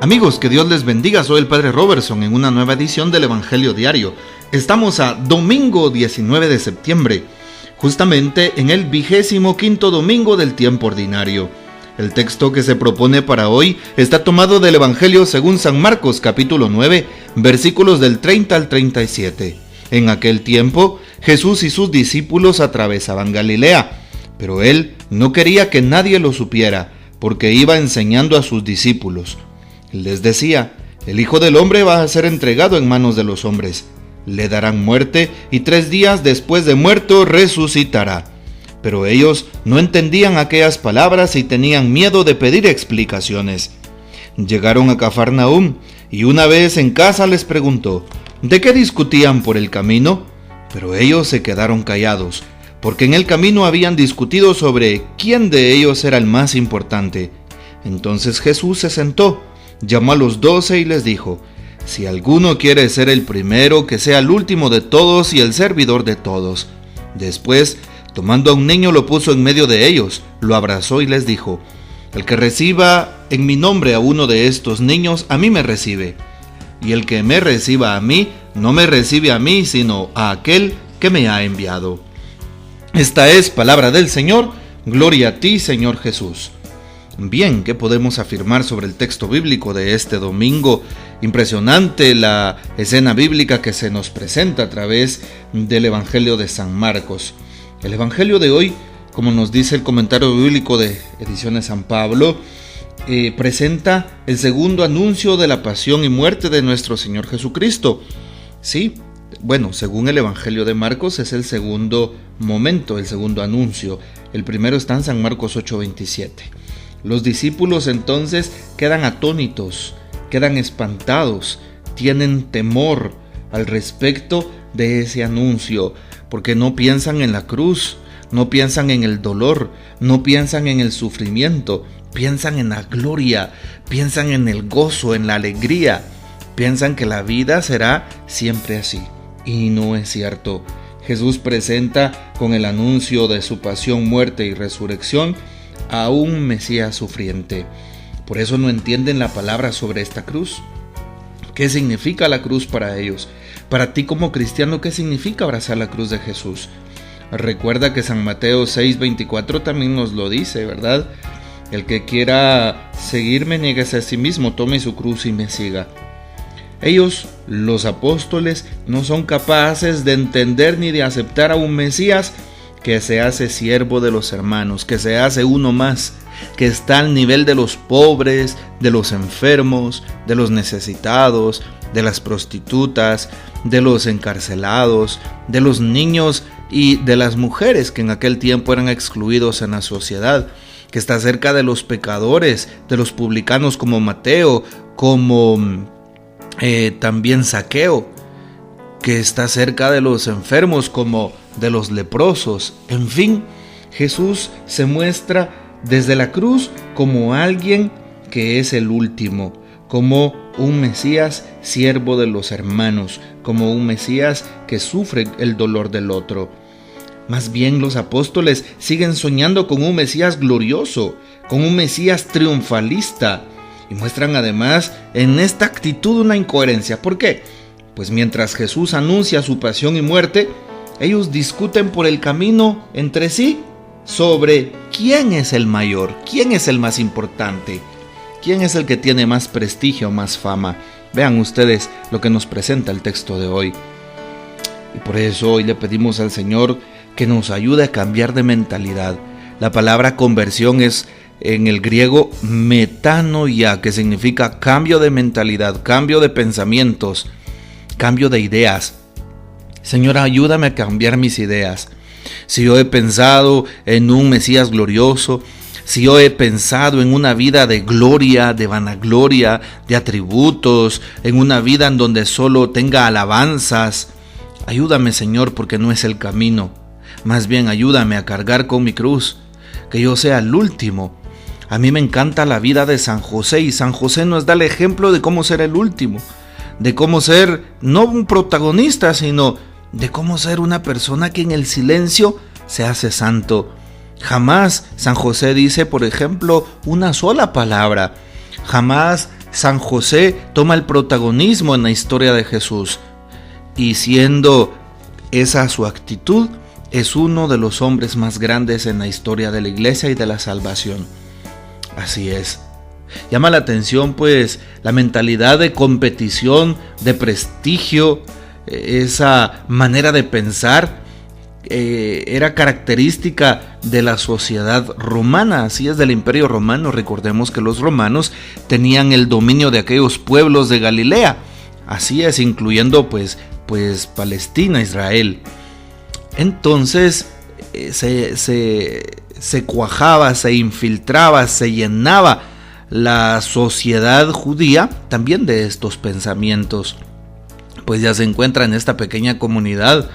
Amigos, que Dios les bendiga. Soy el Padre Robertson en una nueva edición del Evangelio Diario. Estamos a domingo 19 de septiembre, justamente en el 25º domingo del tiempo ordinario. El texto que se propone para hoy está tomado del Evangelio según San Marcos, capítulo 9, versículos del 30 al 37. En aquel tiempo, Jesús y sus discípulos atravesaban Galilea, pero él no quería que nadie lo supiera, porque iba enseñando a sus discípulos. Les decía: el Hijo del Hombre va a ser entregado en manos de los hombres. Le darán muerte y 3 días después de muerto resucitará. Pero ellos no entendían aquellas palabras y tenían miedo de pedir explicaciones. Llegaron a Cafarnaúm y una vez en casa les preguntó: ¿de qué discutían por el camino? Pero ellos se quedaron callados, porque en el camino habían discutido sobre quién de ellos era el más importante. Entonces Jesús se sentó, llamó a los 12 y les dijo: si alguno quiere ser el primero, que sea el último de todos y el servidor de todos. Después, tomando a un niño, lo puso en medio de ellos, lo abrazó y les dijo: el que reciba en mi nombre a uno de estos niños, a mí me recibe. Y el que me reciba a mí, no me recibe a mí, sino a aquel que me ha enviado. Esta es palabra del Señor. Gloria a ti, Señor Jesús. Bien, ¿qué podemos afirmar sobre el texto bíblico de este domingo? Impresionante la escena bíblica que se nos presenta a través del Evangelio de San Marcos. El Evangelio de hoy, como nos dice el comentario bíblico de Ediciones San Pablo, presenta el segundo anuncio de la pasión y muerte de nuestro Señor Jesucristo. Sí, bueno, según el Evangelio de Marcos es el segundo momento, el segundo anuncio. El primero está en San Marcos 8:27. Los discípulos entonces quedan atónitos, quedan espantados, tienen temor al respecto de ese anuncio, porque no piensan en la cruz, no piensan en el dolor, no piensan en el sufrimiento, piensan en la gloria, piensan en el gozo, en la alegría, piensan que la vida será siempre así. Y no es cierto. Jesús presenta con el anuncio de su pasión, muerte y resurrección a un Mesías sufriente. Por eso no entienden la palabra sobre esta cruz. ¿Qué significa la cruz para ellos? Para ti como cristiano, ¿qué significa abrazar la cruz de Jesús? Recuerda que San Mateo 6:24 también nos lo dice, ¿verdad? El que quiera seguirme, niéguese a sí mismo, tome su cruz y me siga. Ellos, los apóstoles, no son capaces de entender ni de aceptar a un Mesías que se hace siervo de los hermanos, que se hace uno más, que está al nivel de los pobres, de los enfermos, de los necesitados, de las prostitutas, de los encarcelados, de los niños y de las mujeres que en aquel tiempo eran excluidos en la sociedad, que está cerca de los pecadores, de los publicanos como Mateo, como también Zaqueo, que está cerca de los enfermos como de los leprosos. En fin, Jesús se muestra desde la cruz como alguien que es el último, como un Mesías siervo de los hermanos, como un Mesías que sufre el dolor del otro. Más bien los apóstoles siguen soñando con un Mesías glorioso, con un Mesías triunfalista, y muestran además en esta actitud una incoherencia. ¿Por qué? Pues mientras Jesús anuncia su pasión y muerte, ellos discuten por el camino entre sí sobre quién es el mayor, quién es el más importante, quién es el que tiene más prestigio, más fama. Vean ustedes lo que nos presenta el texto de hoy. Y por eso hoy le pedimos al Señor que nos ayude a cambiar de mentalidad. La palabra conversión es en el griego metanoia, que significa cambio de mentalidad, cambio de pensamientos, cambio de ideas. Señor, ayúdame a cambiar mis ideas. Si yo he pensado en un Mesías glorioso, si yo he pensado en una vida de gloria, de vanagloria, de atributos, en una vida en donde solo tenga alabanzas, ayúdame, Señor, porque no es el camino. Más bien ayúdame a cargar con mi cruz, que yo sea el último. A mí me encanta la vida de San José, y San José nos da el ejemplo de cómo ser el último, de cómo ser no un protagonista, sino de cómo ser una persona que en el silencio se hace santo. Jamás San José dice, por ejemplo, una sola palabra. Jamás San José toma el protagonismo en la historia de Jesús, y siendo esa su actitud, es uno de los hombres más grandes en la historia de la iglesia y de la salvación. Así es. Llama la atención pues la mentalidad de competición, de prestigio, esa manera de pensar era característica de la sociedad romana, así es, del Imperio Romano. Recordemos que los romanos tenían el dominio de aquellos pueblos de Galilea, así es, incluyendo pues Palestina, Israel. Entonces se cuajaba, se infiltraba, se llenaba la sociedad judía también de estos pensamientos. Pues ya se encuentra en esta pequeña comunidad,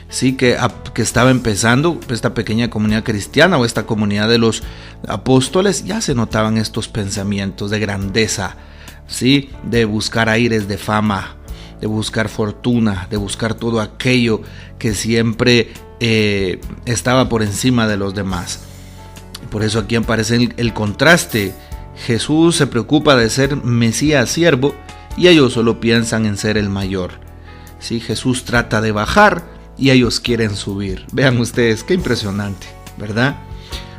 sí, que estaba empezando, esta pequeña comunidad cristiana o esta comunidad de los apóstoles, ya se notaban estos pensamientos de grandeza, sí, de buscar aires de fama, de buscar fortuna, de buscar todo aquello que siempre estaba por encima de los demás. Por eso aquí aparece el contraste. Jesús se preocupa de ser Mesías siervo y ellos solo piensan en ser el mayor. Sí, Jesús trata de bajar y ellos quieren subir. Vean ustedes, qué impresionante, ¿verdad?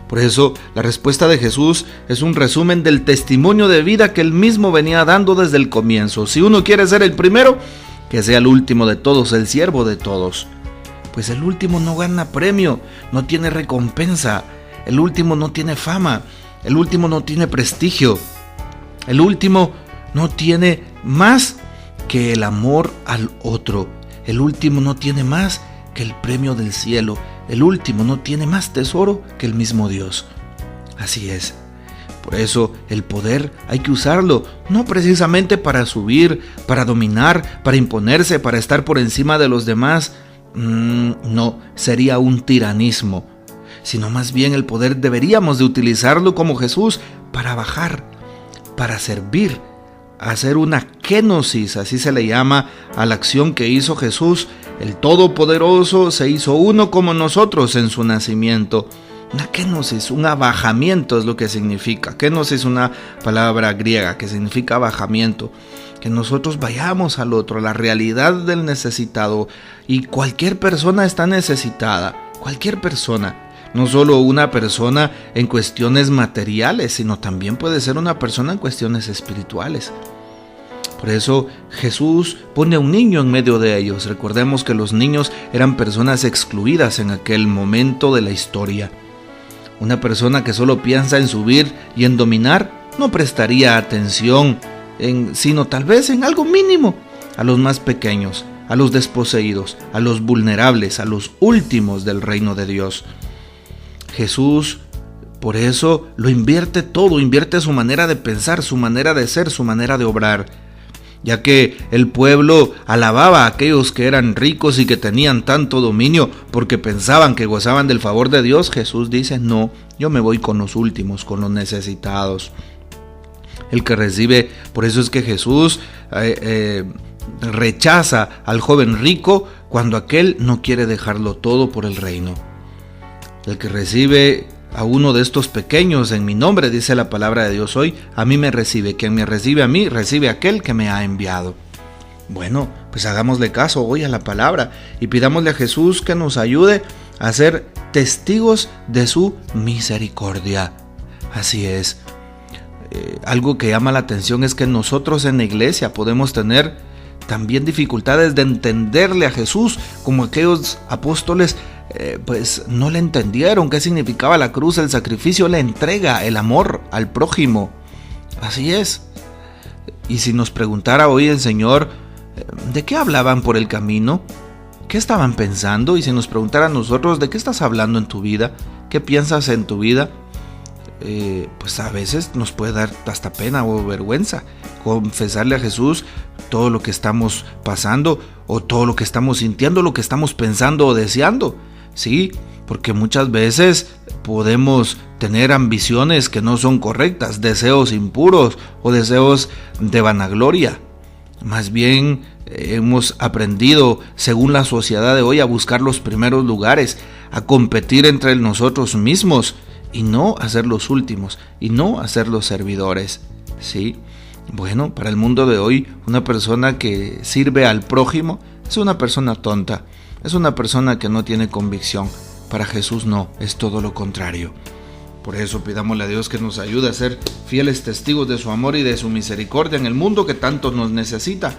Por eso la respuesta de Jesús es un resumen del testimonio de vida que él mismo venía dando desde el comienzo. Si uno quiere ser el primero, que sea el último de todos, el siervo de todos. Pues el último no gana premio, no tiene recompensa, el último no tiene fama, el último no tiene prestigio, el último no tiene más que el amor al otro, el último no tiene más que el premio del cielo, el último no tiene más tesoro que el mismo Dios. Así es. Por eso el poder hay que usarlo, no precisamente para subir, para dominar, para imponerse, para estar por encima de los demás. No, sería un tiranismo. Sino más bien el poder deberíamos de utilizarlo como Jesús para bajar, para servir, hacer una kénosis, así se le llama a la acción que hizo Jesús. El Todopoderoso se hizo uno como nosotros en su nacimiento. Una kénosis, un abajamiento es lo que significa. Kénosis es una palabra griega que significa abajamiento. Que nosotros vayamos al otro, a la realidad del necesitado. Y cualquier persona está necesitada, cualquier persona. No solo una persona en cuestiones materiales, sino también puede ser una persona en cuestiones espirituales. Por eso Jesús pone a un niño en medio de ellos. Recordemos que los niños eran personas excluidas en aquel momento de la historia. Una persona que solo piensa en subir y en dominar no prestaría atención, sino tal vez en algo mínimo, a los más pequeños, a los desposeídos, a los vulnerables, a los últimos del reino de Dios. Jesús, por eso, lo invierte todo, invierte su manera de pensar, su manera de ser, su manera de obrar. Ya que el pueblo alababa a aquellos que eran ricos y que tenían tanto dominio porque pensaban que gozaban del favor de Dios, Jesús dice, no, yo me voy con los últimos, con los necesitados. El que recibe, por eso es que Jesús rechaza al joven rico cuando aquel no quiere dejarlo todo por el reino. El que recibe a uno de estos pequeños en mi nombre, dice la palabra de Dios hoy, a mí me recibe. Quien me recibe a mí, recibe a aquel que me ha enviado. Bueno, pues hagámosle caso hoy a la palabra y pidámosle a Jesús que nos ayude a ser testigos de su misericordia. Así es. Algo que llama la atención es que nosotros en la iglesia podemos tener también dificultades de entenderle a Jesús como aquellos apóstoles pues no le entendieron qué significaba la cruz, el sacrificio, la entrega, el amor al prójimo. Así es. Y si nos preguntara hoy el Señor, ¿de qué hablaban por el camino? ¿Qué estaban pensando? Y si nos preguntara a nosotros, ¿de qué estás hablando en tu vida? ¿Qué piensas en tu vida? Pues a veces nos puede dar hasta pena o vergüenza confesarle a Jesús todo lo que estamos pasando o todo lo que estamos sintiendo, lo que estamos pensando o deseando. Sí, porque muchas veces podemos tener ambiciones que no son correctas, deseos impuros o deseos de vanagloria. Más bien hemos aprendido, según la sociedad de hoy, a buscar los primeros lugares, a competir entre nosotros mismos y no a ser los últimos y no a ser los servidores. ¿Sí? Bueno, para el mundo de hoy, una persona que sirve al prójimo es una persona tonta, es una persona que no tiene convicción. Para Jesús no, es todo lo contrario. Por eso pidámosle a Dios que nos ayude a ser fieles testigos de su amor y de su misericordia en el mundo que tanto nos necesita,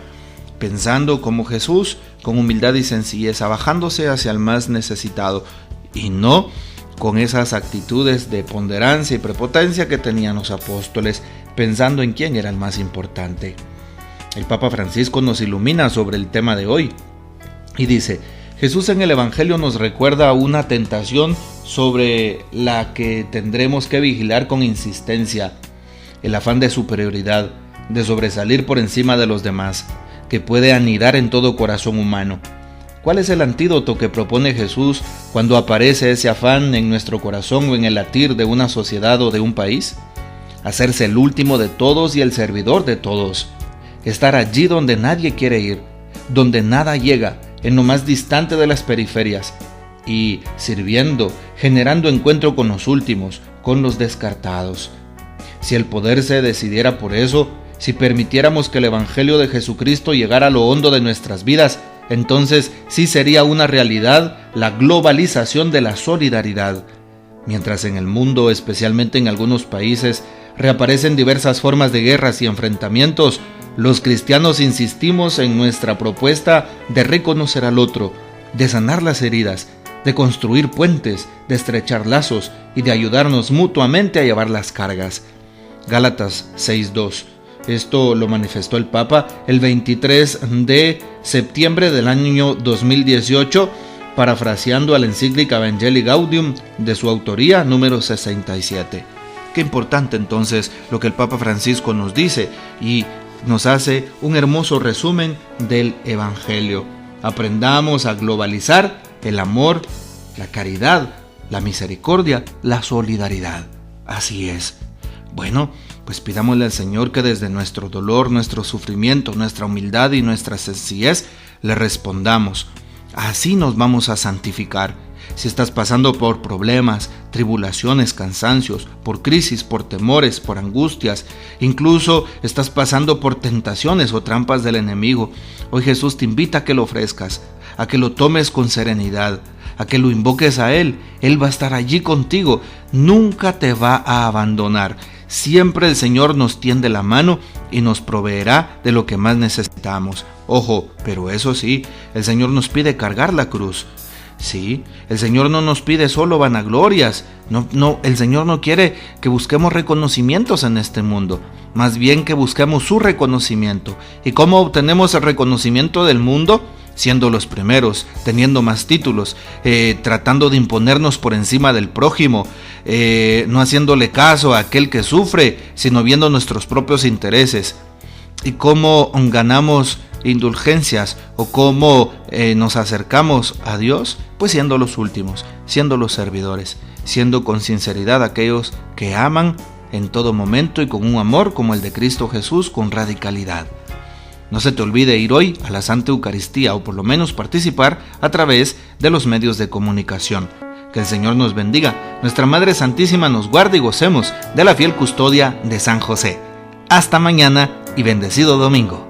pensando como Jesús, con humildad y sencillez, bajándose hacia el más necesitado, y no con esas actitudes de ponderancia y prepotencia que tenían los apóstoles, pensando en quién era el más importante. El Papa Francisco nos ilumina sobre el tema de hoy y dice: Jesús en el Evangelio nos recuerda una tentación sobre la que tendremos que vigilar con insistencia, el afán de superioridad, de sobresalir por encima de los demás, que puede anidar en todo corazón humano. ¿Cuál es el antídoto que propone Jesús cuando aparece ese afán en nuestro corazón o en el latir de una sociedad o de un país? Hacerse el último de todos y el servidor de todos. Estar allí donde nadie quiere ir, donde nada llega, en lo más distante de las periferias, y sirviendo, generando encuentro con los últimos, con los descartados. Si el poder se decidiera por eso, si permitiéramos que el Evangelio de Jesucristo llegara a lo hondo de nuestras vidas, entonces sí sería una realidad la globalización de la solidaridad. Mientras en el mundo, especialmente en algunos países, reaparecen diversas formas de guerras y enfrentamientos, los cristianos insistimos en nuestra propuesta de reconocer al otro, de sanar las heridas, de construir puentes, de estrechar lazos y de ayudarnos mutuamente a llevar las cargas. Gálatas 6:2. Esto lo manifestó el Papa el 23 de septiembre del año 2018, parafraseando a la encíclica Evangelii Gaudium de su autoría número 67. Qué importante entonces lo que el Papa Francisco nos dice y nos hace un hermoso resumen del Evangelio. Aprendamos a globalizar el amor, la caridad, la misericordia, la solidaridad. Así es. Bueno, pues pidámosle al Señor que desde nuestro dolor, nuestro sufrimiento, nuestra humildad y nuestra sencillez le respondamos. Así nos vamos a santificar. Si estás pasando por problemas, tribulaciones, cansancios, por crisis, por temores, por angustias, incluso estás pasando por tentaciones o trampas del enemigo, hoy Jesús te invita a que lo ofrezcas, a que lo tomes con serenidad, a que lo invoques a Él. Él va a estar allí contigo, nunca te va a abandonar. Siempre el Señor nos tiende la mano y nos proveerá de lo que más necesitamos. Ojo, pero eso sí, el Señor nos pide cargar la cruz. Sí, el Señor no nos pide solo vanaglorias. No, el Señor no quiere que busquemos reconocimientos en este mundo, más bien que busquemos su reconocimiento. ¿Y cómo obtenemos el reconocimiento del mundo? Siendo los primeros, teniendo más títulos, tratando de imponernos por encima del prójimo, no haciéndole caso a aquel que sufre, sino viendo nuestros propios intereses. ¿Y cómo ganamos indulgencias o cómo nos acercamos a Dios? Pues siendo los últimos, siendo los servidores, siendo con sinceridad aquellos que aman en todo momento y con un amor como el de Cristo Jesús, con radicalidad. No se te olvide ir hoy a la Santa Eucaristía o por lo menos participar a través de los medios de comunicación. Que el Señor nos bendiga, nuestra Madre Santísima nos guarde y gocemos de la fiel custodia de San José. Hasta mañana y bendecido domingo.